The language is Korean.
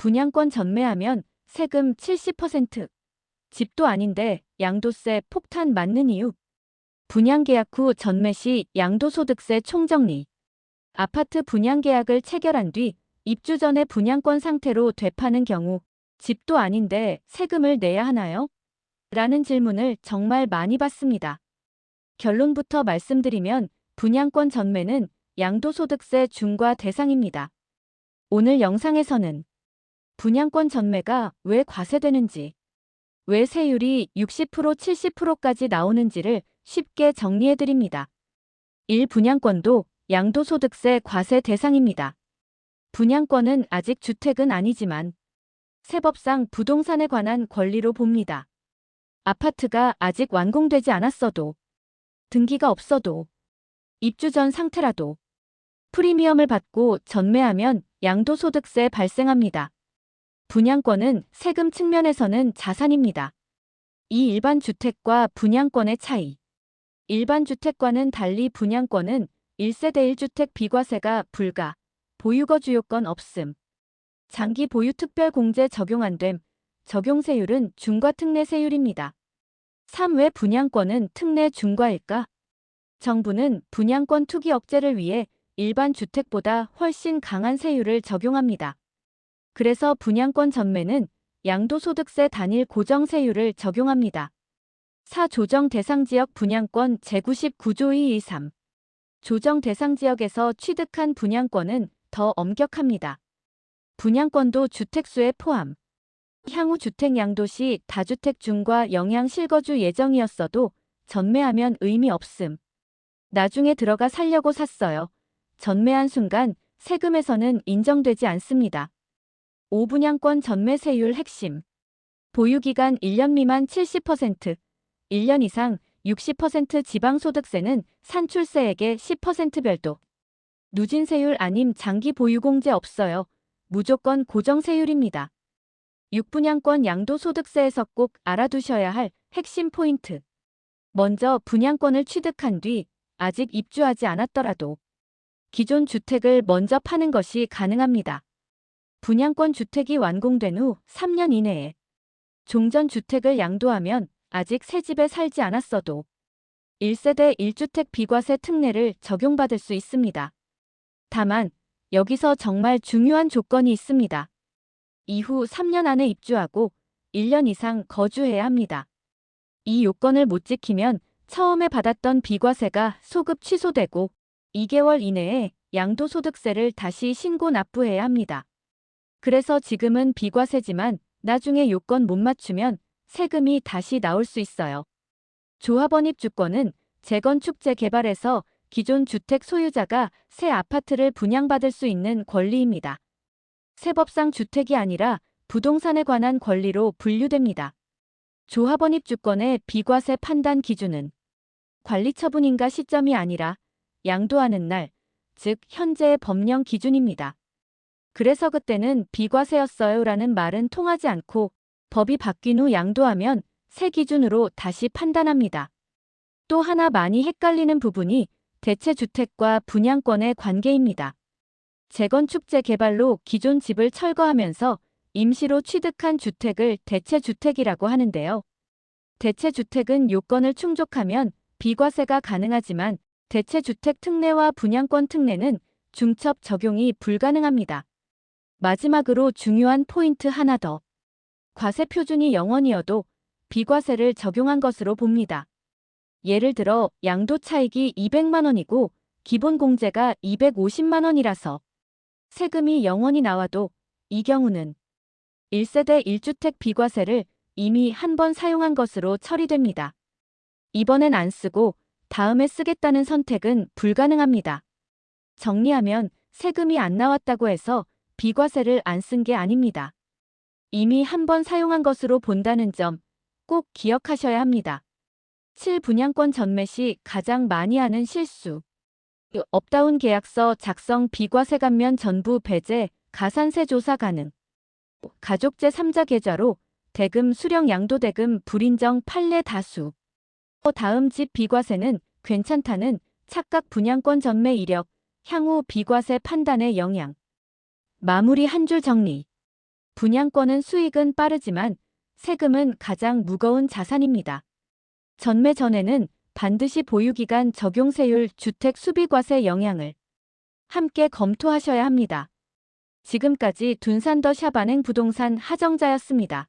분양권 전매하면 세금 70%. 집도 아닌데 양도세 폭탄 맞는 이유. 분양계약 후 전매 시 양도소득세 총정리. 아파트 분양계약을 체결한 뒤 입주 전에 분양권 상태로 되파는 경우 집도 아닌데 세금을 내야 하나요? 라는 질문을 정말 많이 받습니다. 결론부터 말씀드리면 분양권 전매는 양도소득세 중과 대상입니다. 오늘 영상에서는 분양권 전매가 왜 과세되는지, 왜 세율이 60% 70%까지 나오는지를 쉽게 정리해드립니다. 1. 분양권도 양도소득세 과세 대상입니다. 분양권은 아직 주택은 아니지만 세법상 부동산에 관한 권리로 봅니다. 아파트가 아직 완공되지 않았어도, 등기가 없어도, 입주 전 상태라도 프리미엄을 받고 전매하면 양도소득세 발생합니다. 분양권은 세금 측면에서는 자산입니다. 이 일반 주택과 분양권의 차이. 일반 주택과는 달리 분양권은 1세대 1주택 비과세가 불가, 보유거주 요건 없음. 장기 보유 특별공제 적용 안 됨. 적용세율은 중과 특례 세율입니다. 3. 왜 분양권은 특례 중과일까? 정부는 분양권 투기 억제를 위해 일반 주택보다 훨씬 강한 세율을 적용합니다. 그래서 분양권 전매는 양도소득세 단일 고정세율을 적용합니다. 4. 조정 대상지역 분양권 제99조 223. 조정 대상지역에서 취득한 분양권은 더 엄격합니다. 분양권도 주택수에 포함. 향후 주택 양도 시 다주택 중과 영향 실거주 예정이었어도 전매하면 의미 없음. 나중에 들어가 살려고 샀어요. 전매한 순간 세금에서는 인정되지 않습니다. 5. 분양권 전매세율 핵심. 보유기간 1년 미만 70%, 1년 이상 60% 지방소득세는 산출세액의 10% 별도. 누진세율 아님 장기 보유공제 없어요. 무조건 고정세율입니다. 6. 분양권 양도소득세에서 꼭 알아두셔야 할 핵심 포인트. 먼저 분양권을 취득한 뒤 아직 입주하지 않았더라도 기존 주택을 먼저 파는 것이 가능합니다. 분양권 주택이 완공된 후 3년 이내에 종전 주택을 양도하면 아직 새 집에 살지 않았어도 1세대 1주택 비과세 특례를 적용받을 수 있습니다. 다만 여기서 정말 중요한 조건이 있습니다. 이후 3년 안에 입주하고 1년 이상 거주해야 합니다. 이 요건을 못 지키면 처음에 받았던 비과세가 소급 취소되고 2개월 이내에 양도소득세를 다시 신고 납부해야 합니다. 그래서 지금은 비과세지만 나중에 요건 못 맞추면 세금이 다시 나올 수 있어요. 조합원입 주권은 재건축 재개발에서 기존 주택 소유자가 새 아파트를 분양받을 수 있는 권리입니다. 세법상 주택이 아니라 부동산에 관한 권리로 분류됩니다. 조합원입 주권의 비과세 판단 기준은 관리처분인가 시점이 아니라 양도하는 날, 즉 현재의 법령 기준입니다. 그래서 그때는 비과세였어요 라는 말은 통하지 않고 법이 바뀐 후 양도하면 새 기준으로 다시 판단합니다. 또 하나 많이 헷갈리는 부분이 대체주택과 분양권의 관계입니다. 재건축 재개발로 기존 집을 철거하면서 임시로 취득한 주택을 대체주택이라고 하는데요. 대체주택은 요건을 충족하면 비과세가 가능하지만 대체주택 특례와 분양권 특례는 중첩 적용이 불가능합니다. 마지막으로 중요한 포인트 하나 더. 과세 표준이 0원이어도 비과세를 적용한 것으로 봅니다. 예를 들어 양도 차익이 200만 원이고 기본 공제가 250만 원이라서 세금이 0원이 나와도 이 경우는 1세대 1주택 비과세를 이미 한 번 사용한 것으로 처리됩니다. 이번엔 안 쓰고 다음에 쓰겠다는 선택은 불가능합니다. 정리하면 세금이 안 나왔다고 해서 비과세를 안 쓴 게 아닙니다. 이미 한 번 사용한 것으로 본다는 점 꼭 기억하셔야 합니다. 7. 분양권 전매 시 가장 많이 하는 실수. 업다운 계약서 작성 비과세 감면 전부 배제, 가산세 조사 가능. 가족 제3자 계좌로 대금 수령 양도대금 불인정 판례 다수. 다음 집 비과세는 괜찮다는 착각 분양권 전매 이력, 향후 비과세 판단의 영향. 마무리 한 줄 정리. 분양권은 수익은 빠르지만 세금은 가장 무거운 자산입니다. 전매 전에는 반드시 보유기간 적용세율 주택 수비과세 영향을 함께 검토하셔야 합니다. 지금까지 둔산더 샵안행 부동산 하정자였습니다.